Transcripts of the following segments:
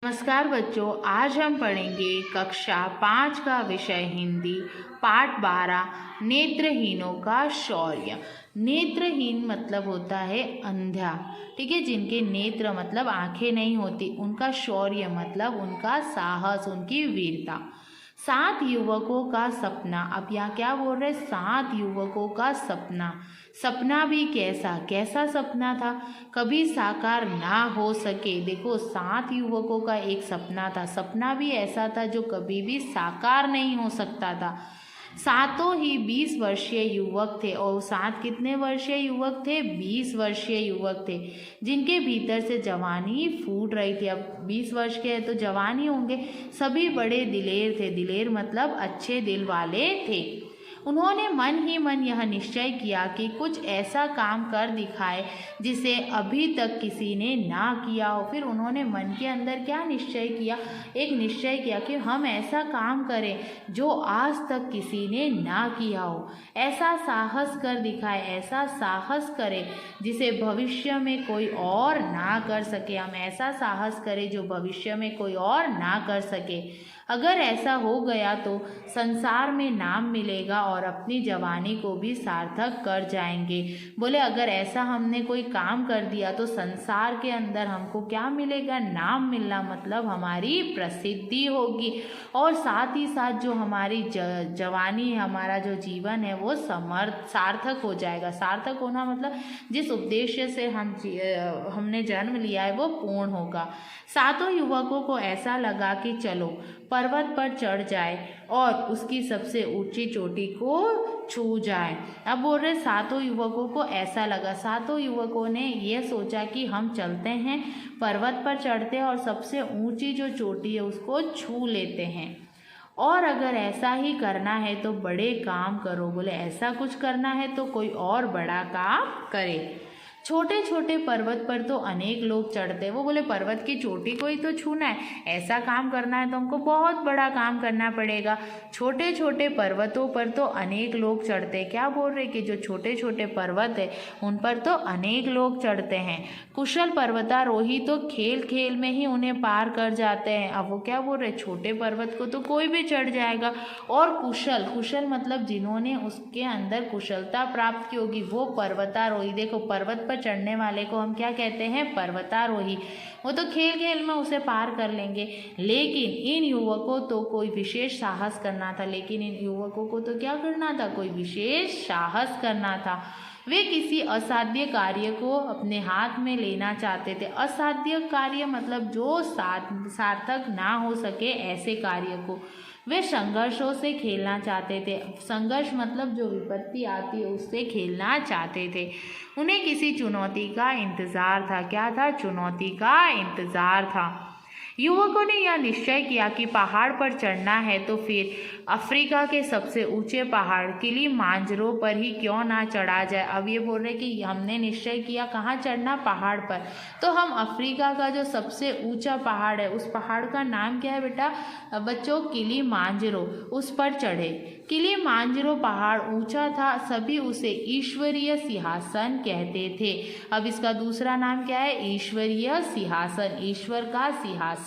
नमस्कार बच्चों, आज हम पढ़ेंगे कक्षा 5 का विषय हिंदी पाठ 12 नेत्रहीनों का शौर्य। नेत्रहीन मतलब होता है अंधा, ठीक है। जिनके नेत्र मतलब आंखें नहीं होती, उनका शौर्य मतलब उनका साहस, उनकी वीरता। 7 युवकों का सपना, अब यहाँ क्या बोल रहे, 7 युवकों का सपना। सपना भी कैसा कैसा सपना था, कभी साकार ना हो सके। देखो 7 युवकों का एक सपना था, सपना भी ऐसा था जो कभी भी साकार नहीं हो सकता था। सातों ही 20 वर्षीय युवक थे, और 7 कितने वर्षीय युवक थे, 20 वर्षीय युवक थे, जिनके भीतर से जवानी फूट रही थी। अब 20 वर्ष के हैं तो जवानी होंगे। सभी बड़े दिलेर थे, दिलेर मतलब अच्छे दिल वाले थे। उन्होंने मन ही मन यह निश्चय किया कि कुछ ऐसा काम कर दिखाए जिसे अभी तक किसी ने ना किया हो। फिर उन्होंने मन के अंदर क्या निश्चय किया, एक निश्चय किया कि हम ऐसा काम करें जो आज तक किसी ने ना किया हो। ऐसा साहस कर दिखाए, ऐसा साहस करें जिसे भविष्य में कोई और ना कर सके। हम ऐसा साहस करें जो भविष्य में कोई और ना कर सके। अगर ऐसा हो गया तो संसार में नाम मिलेगा और अपनी जवानी को भी सार्थक कर जाएंगे। बोले अगर ऐसा हमने कोई काम कर दिया तो संसार के अंदर हमको क्या मिलेगा, नाम मिलना, मतलब हमारी प्रसिद्धि होगी। और साथ ही साथ जो हमारी जवानी है, हमारा जो जीवन है वो सार्थक हो जाएगा। सार्थक होना मतलब जिस उद्देश्य से हमने जन्म लिया है वो पूर्ण होगा। सातों युवकों को ऐसा लगा कि चलो पर्वत पर चढ़ जाए और उसकी सबसे ऊंची चोटी को छू जाए। अब बोल रहे सातों युवकों को ऐसा लगा, सातों युवकों ने ये सोचा कि हम चलते हैं, पर्वत पर चढ़ते हैं और सबसे ऊंची जो चोटी है उसको छू लेते हैं। और अगर ऐसा ही करना है तो बड़े काम करो। बोले ऐसा कुछ करना है तो कोई और बड़ा काम करे। छोटे छोटे पर्वत पर तो अनेक लोग चढ़ते, वो बोले पर्वत की चोटी को ही तो छूना है, ऐसा काम करना है तो हमको बहुत बड़ा काम करना पड़ेगा। छोटे छोटे पर्वतों पर तो अनेक लोग चढ़ते, क्या बोल रहे कि जो छोटे छोटे पर्वत है उन पर तो अनेक लोग चढ़ते हैं। कुशल पर्वतारोही तो खेल खेल में ही उन्हें पार कर जाते हैं। अब वो क्या बोल रहे, छोटे पर्वत को तो कोई भी चढ़ जाएगा, और कुशल, कुशल मतलब जिन्होंने उसके अंदर कुशलता प्राप्त की होगी वो पर्वतारोही। देखो पर्वत पर चढ़ने वाले को हम क्या कहते हैं, पर्वतारोही। वो तो खेल खेल में उसे पार कर लेंगे। लेकिन इन युवकों तो कोई विशेष साहस करना था, लेकिन इन युवकों को तो क्या करना था, कोई विशेष साहस करना था। वे किसी असाध्य कार्य को अपने हाथ में लेना चाहते थे। असाध्य कार्य मतलब जो सार्थक ना हो सके, ऐसे कार्य को वे संघर्षों से खेलना चाहते थे। संघर्ष मतलब जो विपत्ति आती है उससे खेलना चाहते थे। उन्हें किसी चुनौती का इंतज़ार था। क्या था, चुनौती का इंतज़ार था। युवकों ने यह निश्चय किया कि पहाड़ पर चढ़ना है तो फिर अफ्रीका के सबसे ऊंचे पहाड़ किलिमांजारो पर ही क्यों ना चढ़ा जाए। अब ये बोल रहे कि हमने निश्चय किया कहाँ चढ़ना, पहाड़ पर, तो हम अफ्रीका का जो सबसे ऊंचा पहाड़ है उस पहाड़ का नाम क्या है बेटा, बच्चों, किलिमांजारो, उस पर चढ़े। किलिमांजारो पहाड़ ऊंचा था, सभी उसे ईश्वरीय सिंहासन कहते थे। अब इसका दूसरा नाम क्या है, ईश्वरीय सिंहासन, ईश्वर का सिंहासन।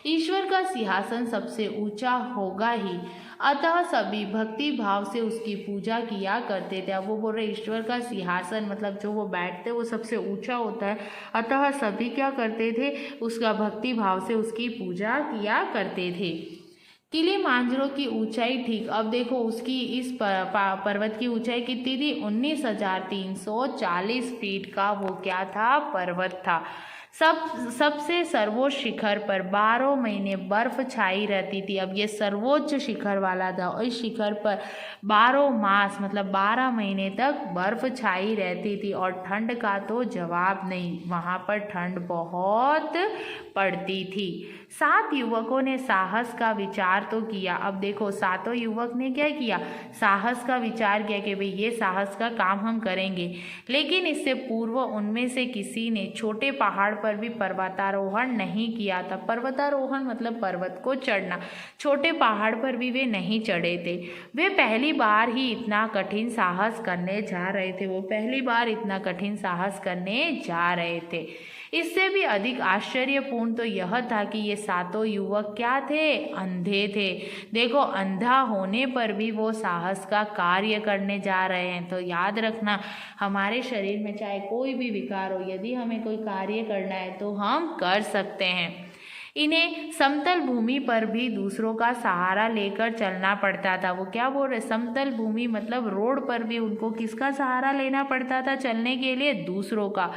ईश्वर का सिंहासन सबसे ऊंचा होगा ही, अतः सभी भक्ति भाव से उसकी पूजा किया करते थे। अब वो बोल रहे ईश्वर का सिंहासन मतलब जो वो बैठते वो सबसे ऊंचा होता है, अतः सभी क्या करते थे, उसका भक्ति भाव से उसकी पूजा किया करते थे। किलिमांजारो की ऊंचाई, ठीक, अब देखो उसकी इस पर्वत की ऊंचाई कितनी थी, 19,340 फीट का वो क्या था, पर्वत था। सबसे सर्वोच्च शिखर पर 12 महीने बर्फ छाई रहती थी। अब ये सर्वोच्च शिखर वाला था और इस शिखर पर 12 मास मतलब 12 महीने तक बर्फ छाई रहती थी, और ठंड का तो जवाब नहीं, वहाँ पर ठंड बहुत पड़ती थी। 7 युवकों ने साहस का विचार तो किया। अब देखो सातों युवक ने क्या किया, साहस का विचार किया कि भाई ये साहस का काम हम करेंगे। लेकिन इससे पूर्व उनमें से किसी ने छोटे पहाड़ पर भी पर्वतारोहण नहीं किया था। पर्वतारोहण मतलब पर्वत को चढ़ना, छोटे पहाड़ पर भी वे नहीं चढ़े थे। वे पहली बार ही इतना कठिन साहस करने जा रहे थे, वो पहली बार इतना कठिन साहस करने जा रहे थे। इससे भी अधिक आश्चर्यपूर्ण तो यह था कि ये सातों युवक क्या थे? अंधे थे। देखो, अंधा होने पर भी वो साहस का कार्य करने जा रहे हैं। तो याद रखना, हमारे शरीर में चाहे कोई भी विकार हो, यदि हमें कोई कार्य करना है तो हम कर सकते हैं। इन्हें समतल भूमि पर भी दूसरों का सहारा लेकर चलना पड़ता था। वो क्या बोल रहे? समतल भूमि मतलब रोड पर भी उनको किसका सहारा लेना पड़ता था चलने के लिए? दूसरों का।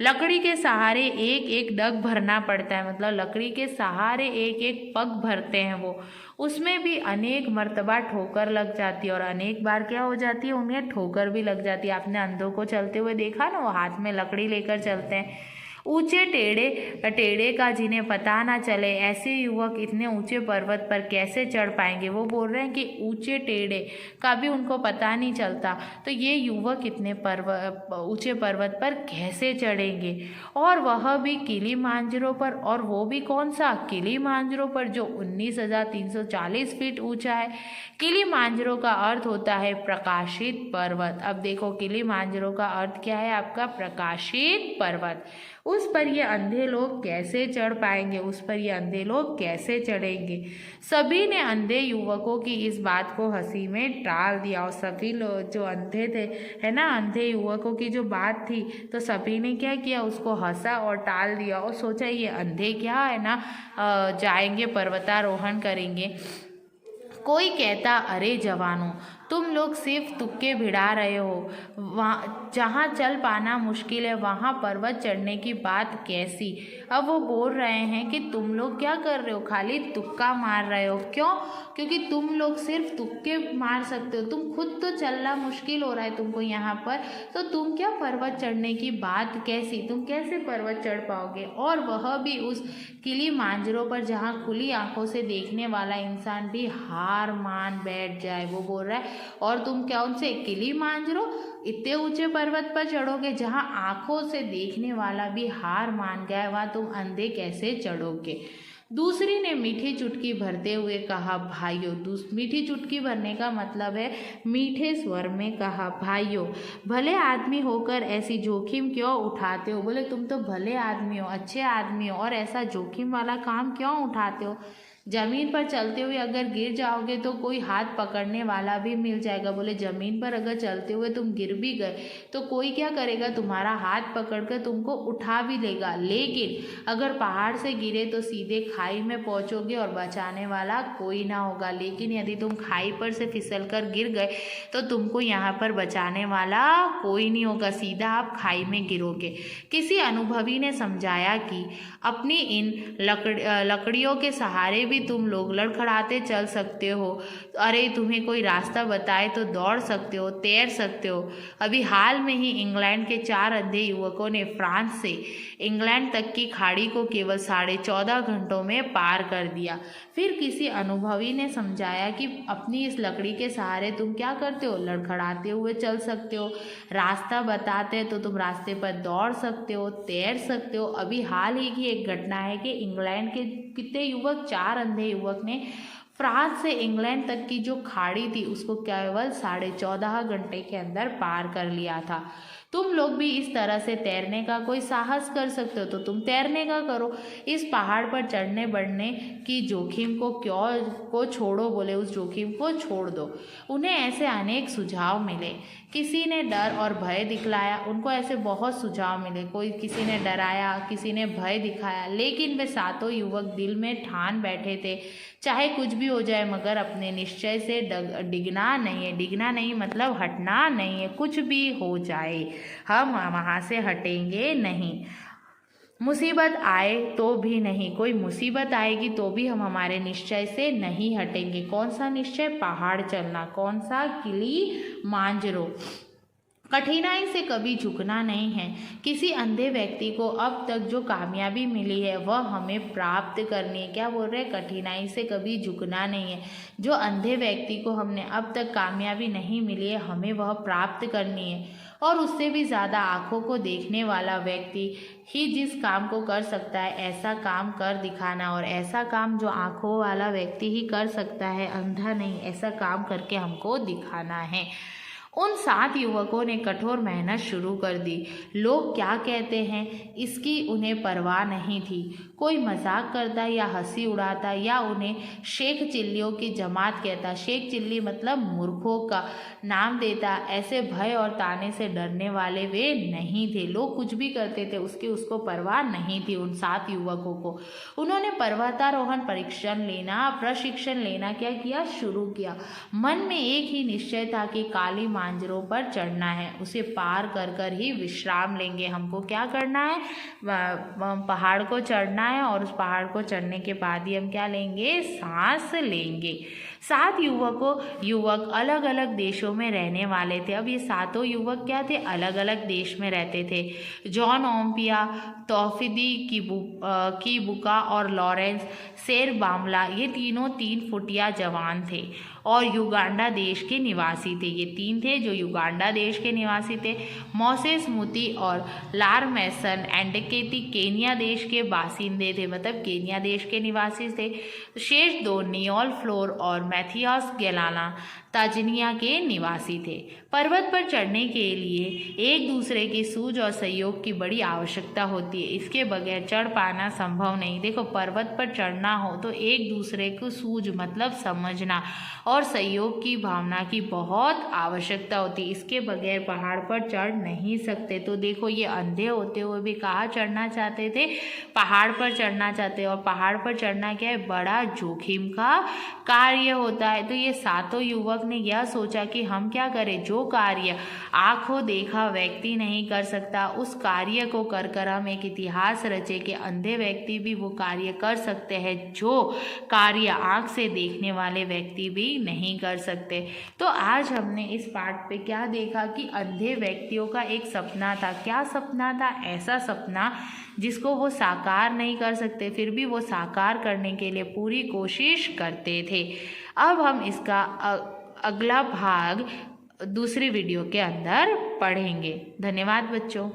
लकड़ी के सहारे एक एक डग भरना पड़ता है, मतलब लकड़ी के सहारे एक एक पग भरते हैं वो। उसमें भी अनेक मर्तबा ठोकर लग जाती है और अनेक बार क्या हो जाती है? उन्हें ठोकर भी लग जाती है। आपने अंधों को चलते हुए देखा ना, वो हाथ में लकड़ी लेकर चलते हैं। ऊंचे टेढ़े का जिन्हें पता ना चले, ऐसे युवक इतने ऊंचे पर्वत पर कैसे चढ़ पाएंगे? वो बोल रहे हैं कि ऊंचे टेढ़े का भी उनको पता नहीं चलता, तो ये युवक इतने ऊंचे पर्वत पर कैसे चढ़ेंगे? और वह भी किलिमांजरो पर। और वो भी कौन सा? किलिमांजरो पर, जो 19,340 फीट ऊंचा है। किलिमांजरो का अर्थ होता है प्रकाशित पर्वत। अब देखो, किलिमांजरो का अर्थ क्या है आपका? प्रकाशित पर्वत। उस पर ये अंधे लोग कैसे चढ़ पाएंगे? उस पर ये अंधे लोग कैसे चढ़ेंगे? सभी ने अंधे युवकों की इस बात को हंसी में टाल दिया। और सभी लोग जो अंधे थे, है ना, अंधे युवकों की जो बात थी, तो सभी ने क्या किया? उसको हंसा और टाल दिया और सोचा ये अंधे क्या है ना, जाएंगे पर्वतारोहण करेंगे। कोई कहता, अरे जवानों, तुम लोग सिर्फ तुक्के भिड़ा रहे हो। वहाँ जहाँ चल पाना मुश्किल है वहाँ पर्वत चढ़ने की बात कैसी? अब वो बोल रहे हैं कि तुम लोग क्या कर रहे हो? खाली तुक्का मार रहे हो। क्यों? क्योंकि तुम लोग सिर्फ तुक्के मार सकते हो। तुम खुद तो चलना मुश्किल हो रहा है तुमको यहाँ पर, तो तुम क्या पर्वत चढ़ने की बात कैसी? तुम कैसे पर्वत चढ़ पाओगे? और वह भी उस किलिमांजरो पर जहाँ खुली आंखों से देखने वाला इंसान भी हार मान बैठ जाए। वो बोल रहा है, और तुम कौन से? किलिमांजरो, इतने ऊंचे पर्वत पर चढ़ोगे जहाँ आंखों से देखने वाला भी हार मान गया, वहाँ तुम अंधे कैसे चढ़ोगे? दूसरी ने मीठी चुटकी भरते हुए कहा, भाइयों। मीठी चुटकी भरने का मतलब है मीठे स्वर में कहा, भाइयों, भले आदमी होकर ऐसी जोखिम क्यों उठाते हो? बोले, तुम तो भले आदमी हो, अच्छे आदमी हो, और ऐसा जोखिम वाला काम क्यों उठाते हो? जमीन पर चलते हुए अगर गिर जाओगे तो कोई हाथ पकड़ने वाला भी मिल जाएगा। बोले, जमीन पर अगर चलते हुए तुम गिर भी गए तो कोई क्या करेगा? तुम्हारा हाथ पकड़कर तुमको उठा भी लेगा। लेकिन अगर पहाड़ से गिरे तो सीधे खाई में पहुंचोगे और बचाने वाला कोई ना होगा। लेकिन यदि तुम खाई पर से फिसल कर गिर गए तो तुमको यहाँ पर बचाने वाला कोई नहीं होगा, सीधा आप खाई में गिरोगे। किसी अनुभवी ने समझाया कि अपनी इन लकड़ियों के सहारे भी तुम लोग लड़खड़ाते चल सकते हो। अरे, तुम्हें कोई रास्ता बताए तो दौड़ सकते हो, तैर सकते हो। अभी हाल में ही इंग्लैंड के 4 अंधे युवकों ने फ्रांस से इंग्लैंड तक की खाड़ी को केवल 14.5 घंटों में पार कर दिया। फिर किसी अनुभवी ने समझाया कि अपनी इस लकड़ी के सहारे तुम क्या करते हो? लड़खड़ाते हुए चल सकते हो। रास्ता बताते हैं तो तुम रास्ते पर दौड़ सकते हो, तैर सकते हो। अभी हाल ही की एक घटना है कि इंग्लैंड के कितने युवक, 4 अंधे युवक ने फ्रांस से इंग्लैंड तक की जो खाड़ी थी उसको केवल 14.5 घंटे के अंदर पार कर लिया था। तुम लोग भी इस तरह से तैरने का कोई साहस कर सकते हो तो तुम तैरने का करो। इस पहाड़ पर चढ़ने बढ़ने की जोखिम को छोड़ो। बोले, उस जोखिम को छोड़ दो। उन्हें ऐसे अनेक सुझाव मिले। किसी ने डर और भय दिखलाया। उनको ऐसे बहुत सुझाव मिले। किसी ने डराया, किसी ने भय दिखाया, लेकिन वे सातों युवक दिल में ठान बैठे थे, चाहे कुछ भी हो जाए मगर अपने निश्चय से डिगना नहीं है। डिगना नहीं मतलब हटना नहीं है। कुछ भी हो जाए हम वहाँ से हटेंगे नहीं। मुसीबत आए तो भी नहीं, कोई मुसीबत आएगी तो भी हम हमारे निश्चय से नहीं हटेंगे। कौन सा निश्चय? पहाड़ चलना। कौन सा? किलिमांजरो। कठिनाई से कभी झुकना नहीं है। किसी अंधे व्यक्ति को अब तक जो कामयाबी मिली है वह हमें प्राप्त करनी है। क्या बोल रहे हैं? कठिनाई से कभी झुकना नहीं है। जो अंधे व्यक्ति को हमने अब तक कामयाबी नहीं मिली है, हमें वह प्राप्त करनी है। और उससे भी ज़्यादा आँखों को देखने वाला व्यक्ति ही जिस काम को कर सकता है, ऐसा काम कर दिखाना। और ऐसा काम जो आँखों वाला व्यक्ति ही कर सकता है, अंधा नहीं, ऐसा काम करके हमको दिखाना है। उन 7 युवकों ने कठोर मेहनत शुरू कर दी। लोग क्या कहते हैं इसकी उन्हें परवाह नहीं थी। कोई मजाक करता या हंसी उड़ाता या उन्हें शेख चिल्लियों की जमात कहता। शेख चिल्ली मतलब मूर्खों का नाम देता। ऐसे भय और ताने से डरने वाले वे नहीं थे। लोग कुछ भी करते थे, उसको परवाह नहीं थी उन 7 युवकों को। उन्होंने पर्वतारोहण प्रशिक्षण लेना क्या किया, शुरू किया। मन में एक ही निश्चय था कि काली मांजरों पर चढ़ना है, उसे पार कर कर ही विश्राम लेंगे। हमको क्या करना है, पहाड़ को चढ़ना है और उस पहाड़ को चढ़ने के बाद ही हम क्या लेंगे, सांस लेंगे। 7 युवक अलग अलग देशों में रहने वाले थे। अब ये 7 युवक क्या थे, अलग अलग देश में रहते थे। जॉन ओम्पिया, तौफीदी किबुका और लॉरेंस सेरबामला, ये तीनों 3 फुटिया जवान थे और युगांडा देश के निवासी थे। ये 3 थे जो युगांडा देश के निवासी थे। मोसेस मुती और लार मैसन एंडकेती केनिया देश के बासिंदे थे, मतलब केनिया देश के निवासी थे। शेष 2 नियोल फ्लोर और मैथियास गेलाना ताजनिया के निवासी थे। पर्वत पर चढ़ने के लिए एक दूसरे की सूझ और सहयोग की बड़ी आवश्यकता होती है, इसके बगैर चढ़ पाना संभव नहीं। देखो, पर्वत पर चढ़ना हो तो एक दूसरे को सूझ मतलब समझना और सहयोग की भावना की बहुत आवश्यकता होती है, इसके बगैर पहाड़ पर चढ़ नहीं सकते। तो देखो, ये अंधे होते हुए भी कहाँ चढ़ना चाहते थे, पहाड़ पर चढ़ना चाहते। और पहाड़ पर चढ़ना क्या है, बड़ा जोखिम का कार्य होता है। तो ये 7 युवक ने यह सोचा कि हम क्या करें, जो कार्य आंखों देखा व्यक्ति नहीं कर सकता, उस कार्य को कर कर हम एक इतिहास रचे कि अंधे व्यक्ति भी वो कार्य कर सकते हैं जो कार्य आंख से देखने वाले व्यक्ति भी नहीं कर सकते। तो आज हमने इस पाठ पे क्या देखा कि अंधे व्यक्तियों का एक सपना था। क्या सपना था, ऐसा सपना जिसको वो साकार नहीं कर सकते, फिर भी वो साकार करने के लिए पूरी कोशिश करते थे। अब हम इसका अगला भाग दूसरी वीडियो के अंदर पढ़ेंगे। धन्यवाद बच्चों।